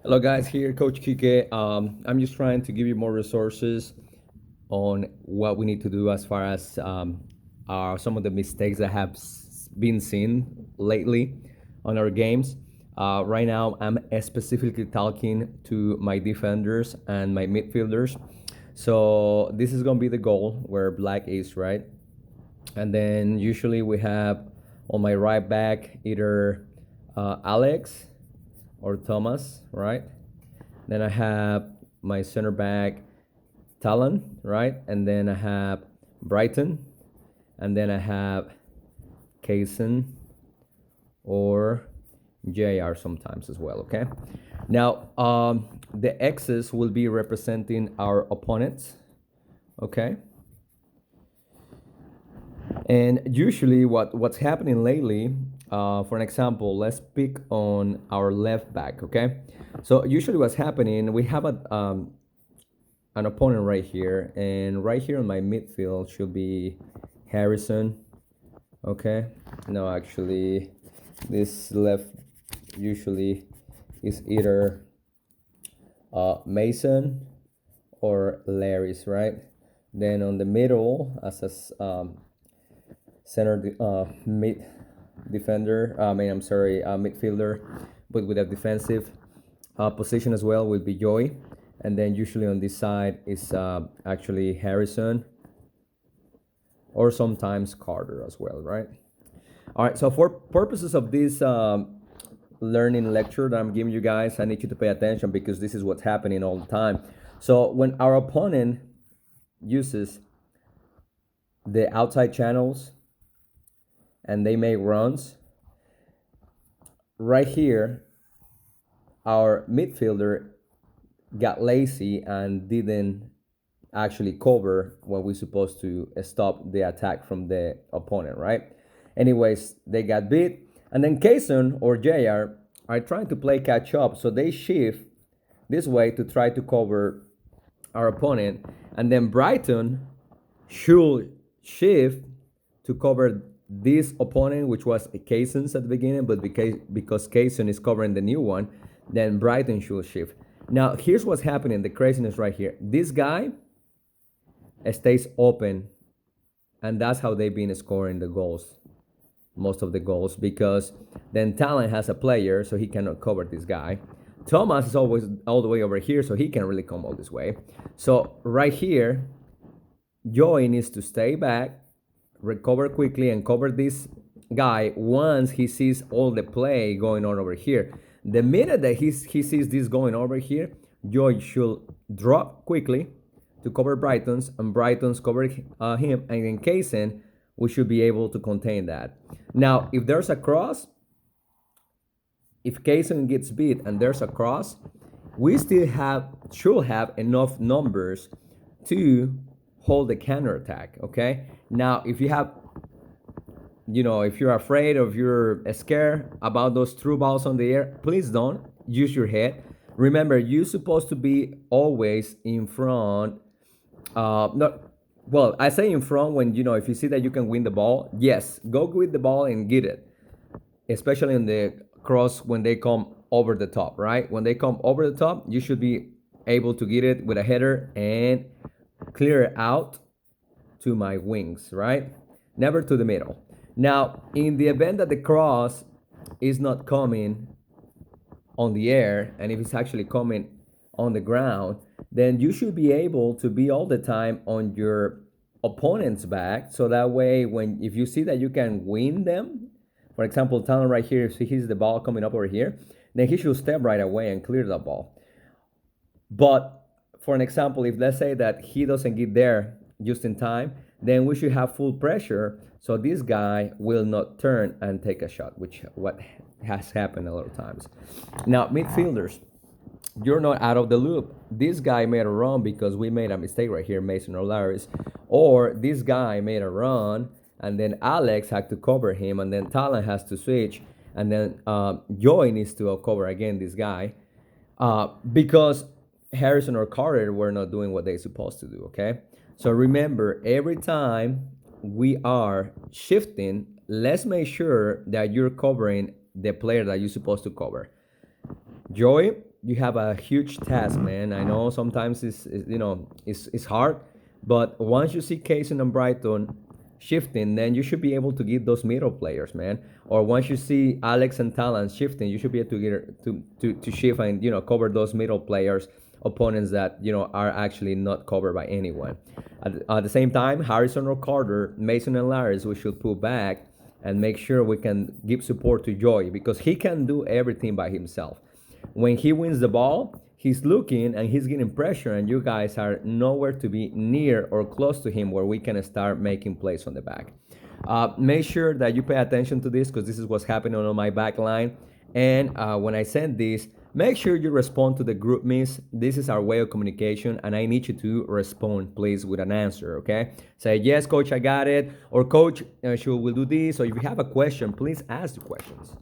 Hello guys, here Coach Kike. I'm just trying to give you more resources on what we need to do as far as some of the mistakes that have been seen lately on our games. Right now, I'm specifically talking to my defenders and my midfielders. So this is gonna be the goal where black is right, and then usually we have on my right back either Alex or Thomas, right? Then I have my center back Talon, right? And then I have Brighton, and then I have Kaysen or JR sometimes as well, okay? Now, the X's will be representing our opponents, okay? And usually, what's happening lately, for an example, let's pick on our left back, okay? So usually, what's happening, we have an opponent right here, and right here on my midfield should be Harrison, okay? No, actually, this left usually is either Mason or Larry's, right? Then on the middle, as a center mid defender. I'm sorry, midfielder, but with a defensive position as well will be Joey, and then usually on this side is actually Harrison, or sometimes Carter as well, right? All right. So for purposes of this learning lecture that I'm giving you guys, I need you to pay attention because this is what's happening all the time. So when our opponent uses the outside channels and they make runs, right here, our midfielder got lazy and didn't actually cover what we're supposed to stop the attack from the opponent, right? Anyways, they got beat. And then Kaysen or JR are trying to play catch up, so they shift this way to try to cover our opponent. And then Brighton should shift to cover this opponent, which was Kaysen's at the beginning, but because Kaysen is covering the new one, then Brighton should shift. Now, here's what's happening, the craziness right here. This guy stays open, and that's how they've been scoring the goals, most of the goals, because then Talon has a player, so he cannot cover this guy. Thomas is always all the way over here, so he can't really come all this way. So right here, Joey needs to stay back, recover quickly, and cover this guy once he sees all the play going on over here. The minute that he sees this going over here, Joey should drop quickly to cover Brighton's, and Brighton's cover him, and in Kaysen, we should be able to contain that. Now, if there's a cross, if Kaysen gets beat and there's a cross, we still should have enough numbers to hold the counter attack. Okay. Now, if you have, if you're afraid or if you're scared about those through balls on the air, please don't use your head. Remember, you're supposed to be always in front. Not well. I say in front when if you see that you can win the ball. Yes, go with the ball and get it, especially in the cross when they come over the top. Right, when they come over the top, you should be able to get it with a header and clear it out to my wings, right? Never to the middle. Now, in the event that the cross is not coming on the air, and if it's actually coming on the ground, then you should be able to be all the time on your opponent's back. So that way, if you see that you can win them, for example, Talon right here, if he sees the ball coming up over here, then he should step right away and clear the ball. But for an example, if let's say that he doesn't get there just in time, then we should have full pressure so this guy will not turn and take a shot, which what has happened a lot of times. Now, midfielders, you're not out of the loop. This guy made a run because we made a mistake right here, Mason or Larry's, or this guy made a run and then Alex had to cover him, and then Talon has to switch, and then Joy needs to cover again this guy because Harrison or Carter were not doing what they're supposed to do, okay? So remember, every time we are shifting, let's make sure that you're covering the player that you're supposed to cover. Joey, you have a huge task, man. I know sometimes it's hard, but once you see Kaysen and Brighton shifting, then you should be able to get those middle players, man. Or once you see Alex and Talon shifting, you should be able to get to shift and cover those middle players, opponents that are actually not covered by anyone. At the same time, Harrison or Carter, Mason and Laris, we should pull back and make sure we can give support to Joy because he can do everything by himself. When he wins the ball, he's looking and he's getting pressure, and you guys are nowhere to be near or close to him where we can start making plays on the back. Make sure that you pay attention to this because this is what's happening on my back line. And when I send this, make sure you respond to the group miss. This is our way of communication, and I need you to respond, please, with an answer, okay? Say, yes, coach, I got it. Or, coach, sure, we'll do this. Or if you have a question, please ask the questions.